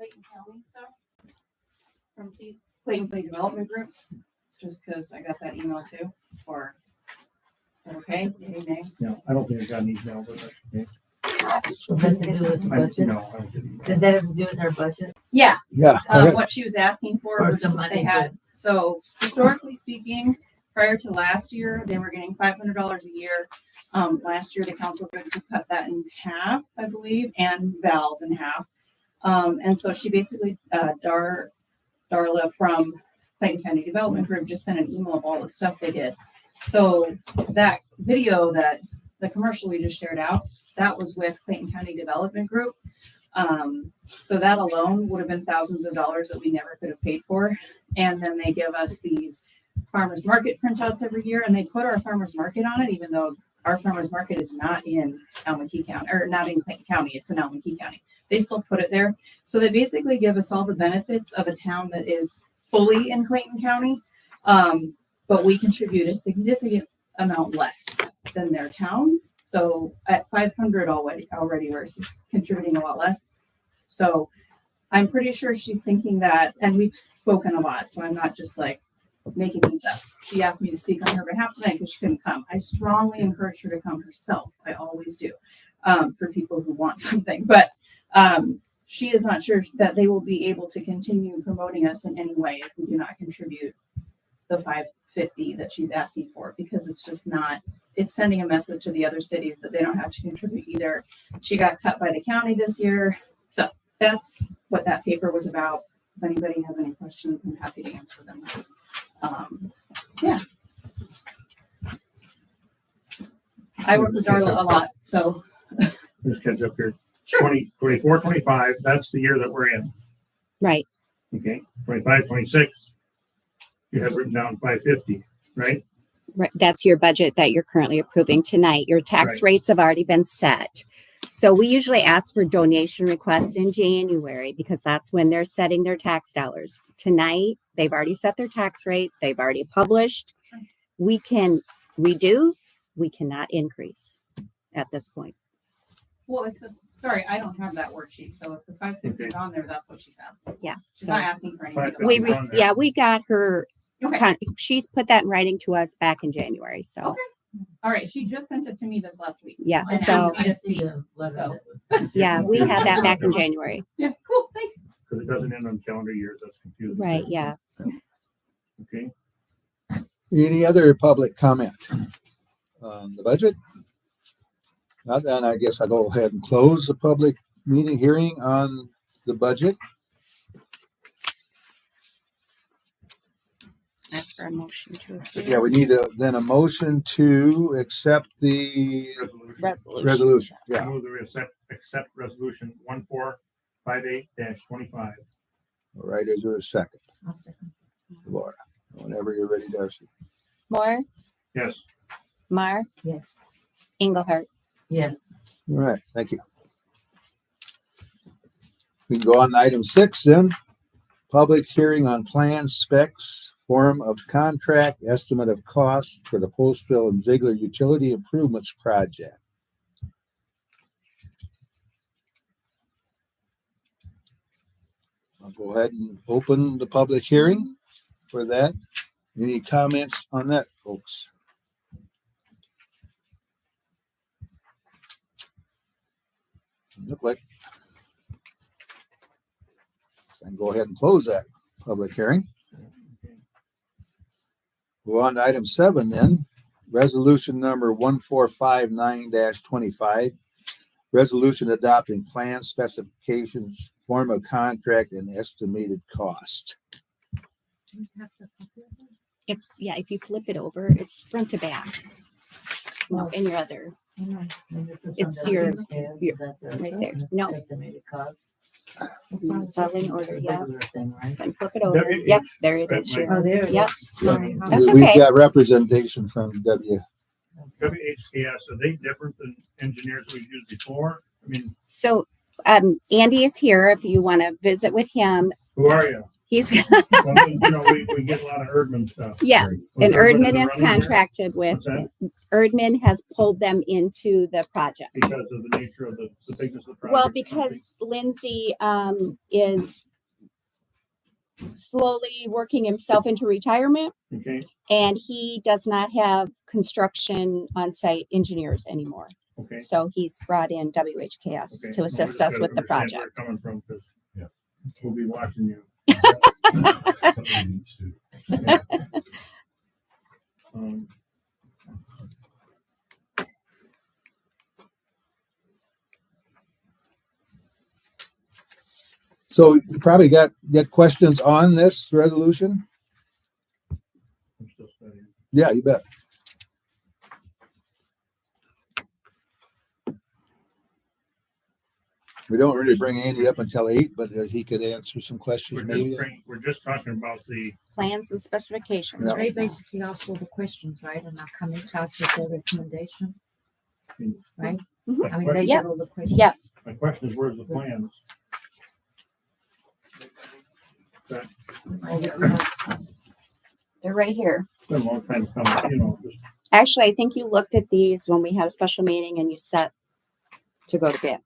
Clayton County stuff from Clayton County Development Group, just because I got that email too. Or is that okay? Yay, nay? No, I don't think I got an email, but that's okay. Does that have to do with the budget? No, I don't get it. Does that have to do with our budget? Yeah. Yeah. What she was asking for Or was some what they money had. So historically speaking, prior to last year, they were getting $500 a year. Last year, the council voted to cut that in half, I believe, and Val's in half. And so she basically, Darla from Clayton County Development Group just sent an email of all the stuff they did. So that video, that the commercial we just shared out, that was with Clayton County Development Group. So that alone would have been thousands of dollars that we never could have paid for. And then they give us these farmers market printouts every year, and they put our farmers market on it, even though our farmers market is not in Almaquee County, or not in Clayton County, it's in Almaquee County. They still put it there. So they basically give us all the benefits of a town that is fully in Clayton County. But we contribute a significant amount less than their towns. So at 500 already we're contributing a lot less. So I'm pretty sure she's thinking that, and we've spoken a lot, so I'm not just like making things up. She asked me to speak on her behalf tonight because she couldn't come. I strongly encourage her to come herself. I always do, for people who want something. But she is not sure that they will be able to continue promoting us in any way if we do not contribute the $550 that she's asking for, because it's just not, it's sending a message to the other cities that they don't have to contribute either. She got cut by the county this year. So that's what that paper was about. If anybody has any questions, I'm happy to answer them. Yeah. I work with Darla a lot, so. Let's catch up here. Sure. 24, 25, that's the year that we're in. Right. Okay. 25, 26, you have written down 550, right? Right. That's your budget that you're currently approving tonight. Your tax Right. rates have already been set. So we usually ask for donation requests in January because that's when they're setting their tax dollars. Tonight, they've already set their tax rate. They've already published. We can reduce, we cannot increase at this point. Well, sorry, I don't have that worksheet. So if the 550 is on there, that's what she's asking. Yeah. She's So not asking for anything. we got her, Okay. she's put that in writing to us back in January. So, Okay. All right. She just sent it to me this last week. yeah. And So, asked me to I speak. see a letter So. that was- yeah, we had that back in January. Yeah, cool. Thanks. Because it doesn't end on calendar years. That's confusing. Right. Yeah. Okay. Any other public comment on the budget? Not then, I guess I'll go ahead and close the public meeting hearing on the budget. Ask for a motion to approve. Yeah, we need then a motion to accept the resolution. I Yeah, move that we accept resolution 1458-25. all right, is there a second? I'll second. Laura, whenever you're ready, Darcy. Moore, Yes. Mar, Yes. Engelhardt. Yes. All right, thank you. We can go on to item 6 then. Public hearing on plans, specs, form of contract, estimate of costs for the Postville and Ziegler Utility Improvements Project. I'll go ahead and open the public hearing for that. Any comments on that, folks? Look like. And go ahead and close that public hearing. Go on to item 7 then, resolution number 1459-25. Resolution adopting plan specifications, form of contract, and estimated cost. It's, yeah, if you flip it over, it's front to back. No, in your other, It's your- right there. No. Estimated cost. it's all in order, yeah. Regular thing, right? And flip it over. W- Yep, there it is. Right. Oh, there it Yep. is. Sorry. That's We've okay. got representation from WHKS, are they different than engineers we've used before? I mean, So, Andy is here if you want to visit with him. who are you? He's, Well, you know, we get a lot of Erdman stuff. yeah, Was and Erdman Erdman is running here? contracted with, What's that? Erdman has pulled them into the project. Because of the nature of the bigness of the project? Well, or something? because Lindsay is slowly working himself into retirement, Okay, and he does not have construction on-site engineers anymore. okay. So he's brought in WHKS Okay. to Well, assist we us just with the gotta understand project. where it's coming from, 'cause we'll be watching you. Somebody needs to. Um, So you probably got questions on this resolution? I'm still studying. Yeah, you bet. We don't really bring Andy up until 8, but he could answer some questions maybe. We're just talking about the, Plans and specifications. Yeah. They basically ask all the questions, right? And I come in to ask you for a recommendation, right? Mhm. I mean, they Yeah. get all the questions. Yeah. my question is, where's the plans? They're right here. It's been a long time coming, you know, just, Actually, I think you looked at these when we had a special meeting and you set to go to bid.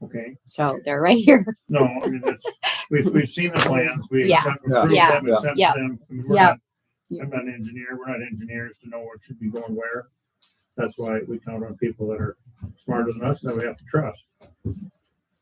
okay. So they're right here. No, I mean, that's, we've seen the plans, we Yeah. accept, Yeah. approve Yeah. them, accept Yeah. them. I mean, we're Yeah. not- I'm not an engineer, we're not engineers to know what should be going where. That's why we count on people that are smarter than us, that we have to trust.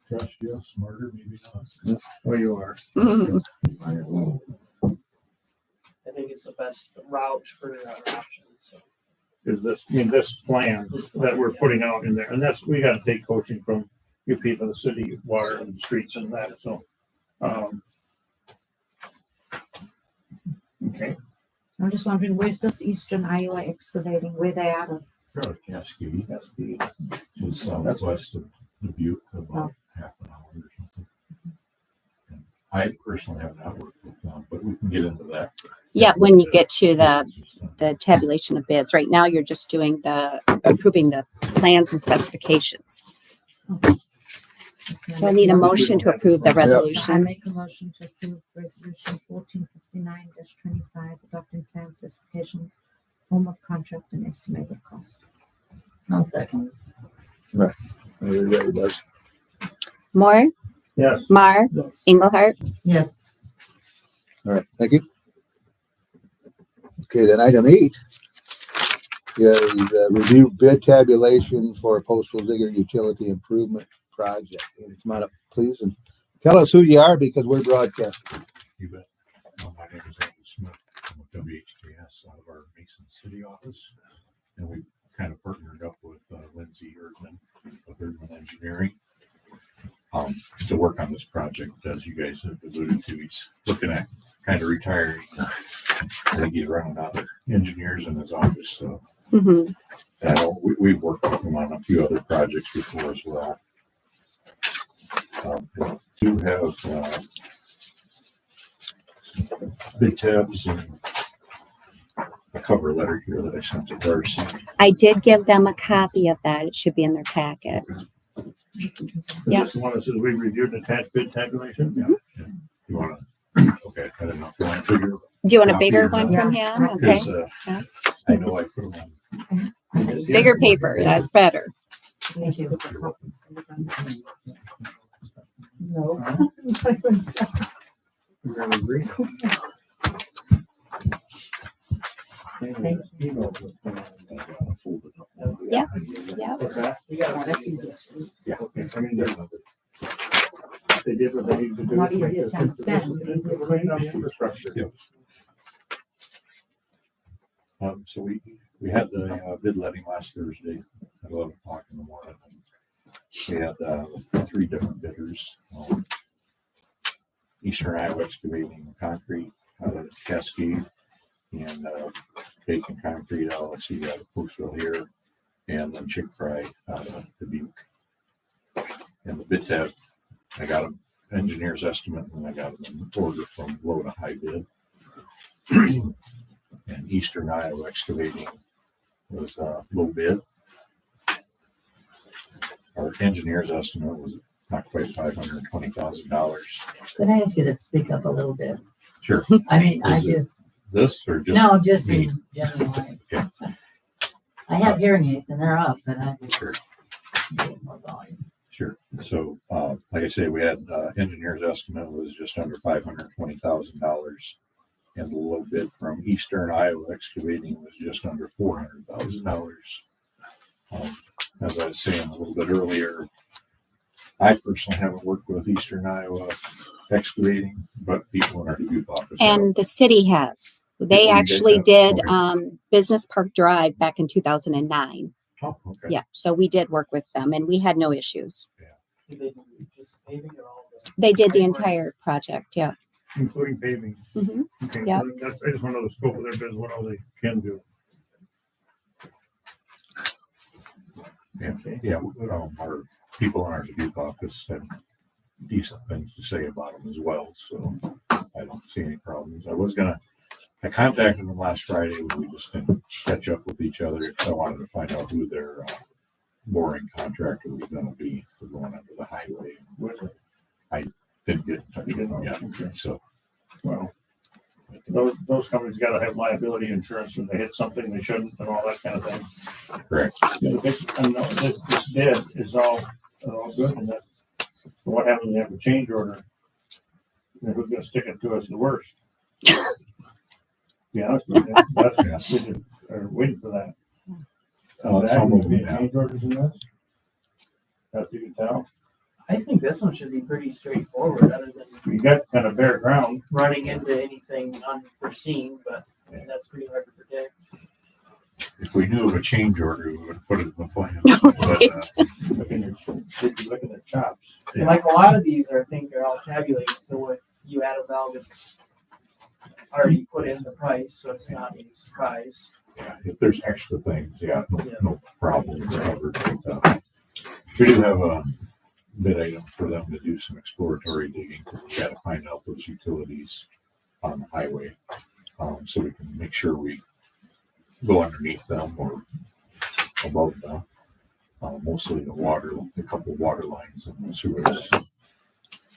Trust you, smarter, maybe not. Oh, you are. I think it's the best route for our options. So Is this, I mean, this plan that we're putting out in there, and that's, we gotta take coaching from you people in the city, water and streets and that, so. Okay, I'm just wondering, where's this Eastern Iowa excavating? Where they out of? Sure, Cascade, that's the, just southwest of Dubuque, about half an hour or something. And I personally have not worked with them, but we can get into that. Yeah, when you get to the tabulation of bids. Right now, you're just doing approving the plans and specifications. So I need a motion to approve the So I resolution. make a motion to approve resolution 1459-25, adopting plan specifications, form of contract and estimated cost. I'll second. Everybody does. Moore, yes, Mar, Yes. Engelhardt. Yes. All right, thank you. Okay, then item 8 is review bid tabulation for Postville Ziegler Utility Improvement Project. Come on up, please, and tell us who you are because we're broadcasting. You bet. My name is Andy Smith. I'm with WHKS out of our Mason City office. And we kind of partnered up with Lindsay Erdman with Erdman Engineering to work on this project. As you guys have alluded to, he's looking at kind of retiring. I think he's running out of engineers in his office. So Mhm. we've worked with him on a few other projects before as well. I do have big tabs and a cover letter here that I sent to Darcy. I did give them a copy of that. It should be in their packet. is Yes. this the one that says we reviewed and attached bid tabulation? Yeah. You want to? Okay, I don't know if you want to figure. Do you want a Copy bigger or one not? from him? Okay. Because Yeah. I know I put them on. Bigger paper, that's better. Thank you. No. We're gonna agree. Yeah. Yeah. What's that? we got That's easy. Yeah. Okay, I mean, they did what they needed to do. Not to make easier this- to understand, but easier to Clean up read. infrastructure. Yeah. So we had the bid letting last Thursday at 11 o'clock in the morning. We had 3 different bidders. Eastern Iowa Excavating and Concrete out of Cascade, and Bacon Concrete LLC out of Postville here, and then Chick-fil-A out of Dubuque. And the bid tab, I got an engineer's estimate, and I got an order from low to high bid. And Eastern Iowa Excavating was low bid. Our engineer's estimate was not quite $520,000. Could I ask you to speak up a little bit? Sure. I mean, I Is it- just, This or just? no, just me? in general. Yeah. I have hearing aids and they're up, but I just Sure. need more volume. Sure. So, like I say, we had, engineer's estimate was just under $520,000. And the low bid from Eastern Iowa Excavating was just under $400,000. As I was saying a little bit earlier, I personally haven't worked with Eastern Iowa Excavating, but people in our Dubuque office. have. And the city has. Oh, They you guys actually have? did Okay. Business Park Drive back in 2009. Oh, okay. Yeah, so we did work with them and we had no issues. Do they do just paving or all of it? They did the Right, entire project, yeah. Including paving. Mhm. Okay, Yep. I just want to know the scope of their business, what all they can do. Yeah, yeah. Our people in our Dubuque office have decent things to say about them as well, so I don't see any problems. I contacted them last Friday, but we just didn't catch up with each other. So I wanted to find out who their boring contractor was gonna be for going under the highway. I didn't get in touch with them yet, so. Well, those companies gotta have liability insurance when they hit something they shouldn't and all that kind of thing. Correct. I know this bid is all good and that, what happens when they have a change order? And who's gonna stick it to us the worst? Yeah, that's, we just are waiting for that. Some of them, Any yeah. change orders in this? That you can tell. I think this one should be pretty straightforward, other than We got kind of bare ground. running into anything unforeseen, but I mean, that's pretty hard to predict. If we knew of a change order, we would put it in the plan. But, Looking at chops. And like a lot of these, I think are all tabulated, so if you add a valve, it's already put in the price, so it's not any surprise. yeah, if there's extra things, no problem. We do have a bid item for them to do some exploratory digging. We got to find out those utilities on the highway, so we can make sure we go underneath them or above them. Mostly the couple water lines and the sewers.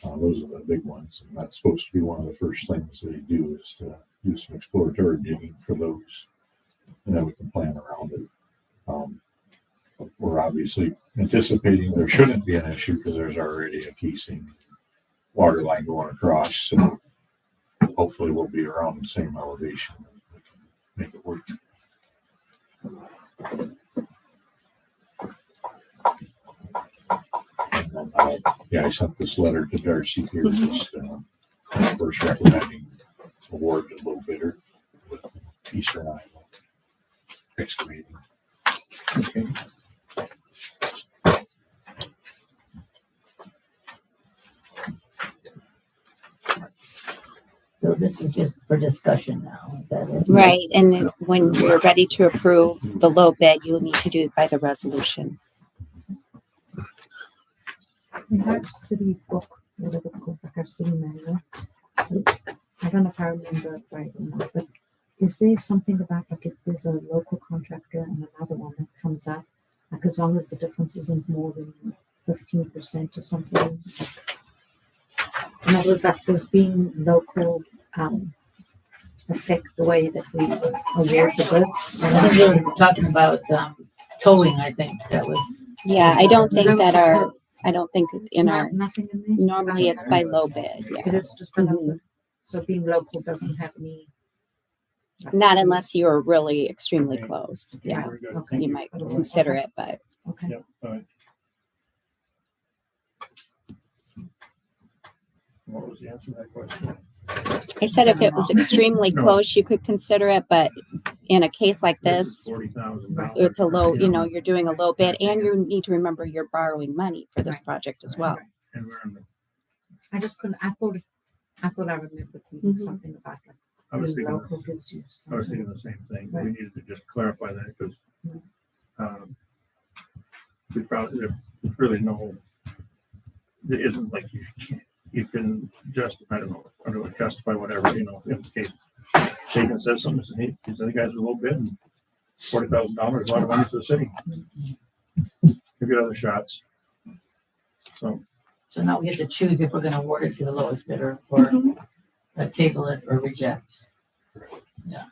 Those are the big ones, and that's supposed to be one of the first things they do is to do some exploratory digging for those, and then we can plan around it. We're obviously anticipating there shouldn't be an issue because there's already a casing water line going across, so hopefully we'll be around the same elevation and we can make it work. And then, I sent this letter to Darcy here, just first recommending award to low bidder with Eastern Iowa Excavating. Okay. So this is just for discussion now. Is that it? Right, and when you're ready to approve the low bid, you'll need to do it by the resolution. In our city book, whatever it's called, like our city manual, I don't know if I remember it right or not, but is there something about like if there's a local contractor and another one that comes up, like as long as the difference isn't more than 15% or something? In other words, like does being local affect the way that we award the bids? I think we were talking about towing, I think that was. Yeah, I don't think that I don't think It's in not- our, nothing in there? normally it's by low bid, It yeah. is just by local. So being local doesn't have any. like, Not city- unless you're really extremely Okay. close, Okay, yeah. very good. Okay. Thank You might Okay. consider it, but Okay. Yep, all right. What was the answer to that question? I said if it was extremely No. close, you could consider it, but in a case like this, $40,000. it's a low, you're doing a low bid and you need to remember you're borrowing money for this project as well. And we're in the, I just couldn't, I thought I remembered reading Mhm. something about like I was being thinking, local gives you. I was something. thinking the same thing. Right. We needed to just clarify that because, we probably, there's really no, it isn't like you can just, I don't know, justify whatever, in case Jacob says something, says, hey, these other guys are a little bit and $40,000, a lot of money to the city. We've got other shots. So, So now we have to choose if we're gonna award it to the lowest bidder or. table it or reject. Yeah,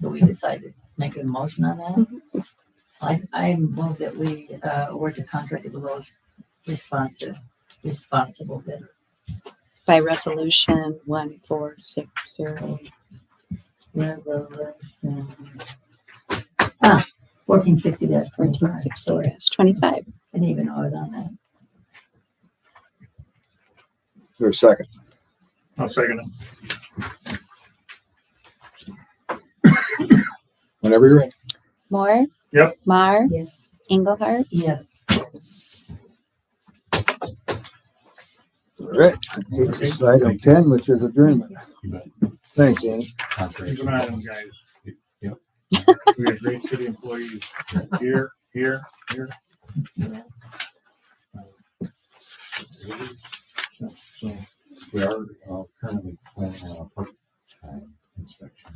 so we decided, make a motion on that. I move that we, award the contract to the lowest responsible bidder. By resolution 1460. Resolution. 1460 1460-25. I didn't even know it was on that. Is there a second? I'll second it. Whenever you're ready. Moore? Yep. Mar? Yes. Engelhardt? Yes. All right. Takes us to item 10, which is adjournment. You bet. Thanks, Andy. Contracts. Keep an eye on them, guys. Yep. We got great city employees here. So we are currently planning on a part-time inspection.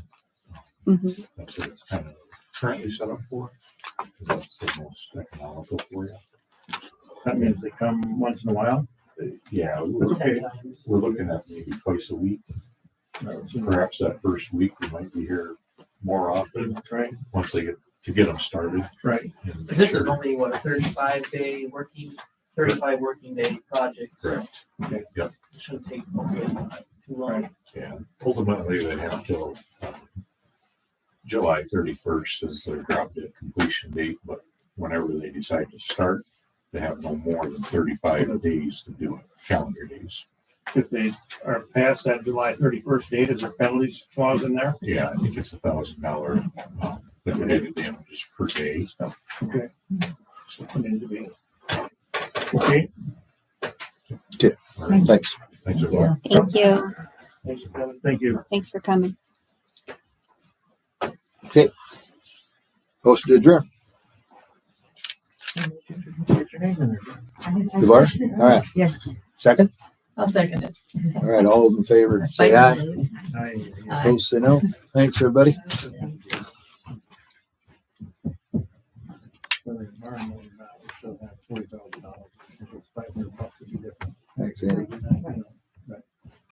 Mhm. That's what it's kind of currently set up for. 'Cause that's the most economical for you. That means they come once in a while. Yeah, Okay. we're looking at maybe twice a week. Perhaps that first week we might be here more often That's right, once they get them started. right. and make This is sure- only what, a 35 working day project, so Correct. Yep. it shouldn't take hopefully not too long. And ultimately, they have till July 31st as their drop dead completion date, but whenever they decide to start, they have no more than 35 days to do it, calendar days. If they are past that July 31st date, is there penalties clause in there? Yeah, I think it's $1,000 liquidated damages per day. Okay. So it needs to be. Okay, All right. Thanks. Thanks, Yeah. everyone. Thank you. thanks for coming. Thank you. Thanks for coming. Motion to adjourn. Get your name in there. Devar? All right. Yes. Second? I'll second it. All right. All those in favor, say aye. Aye. Aye. Opposed, say no. Thanks, everybody. $40,000. $500 would be different. Thanks, Andy.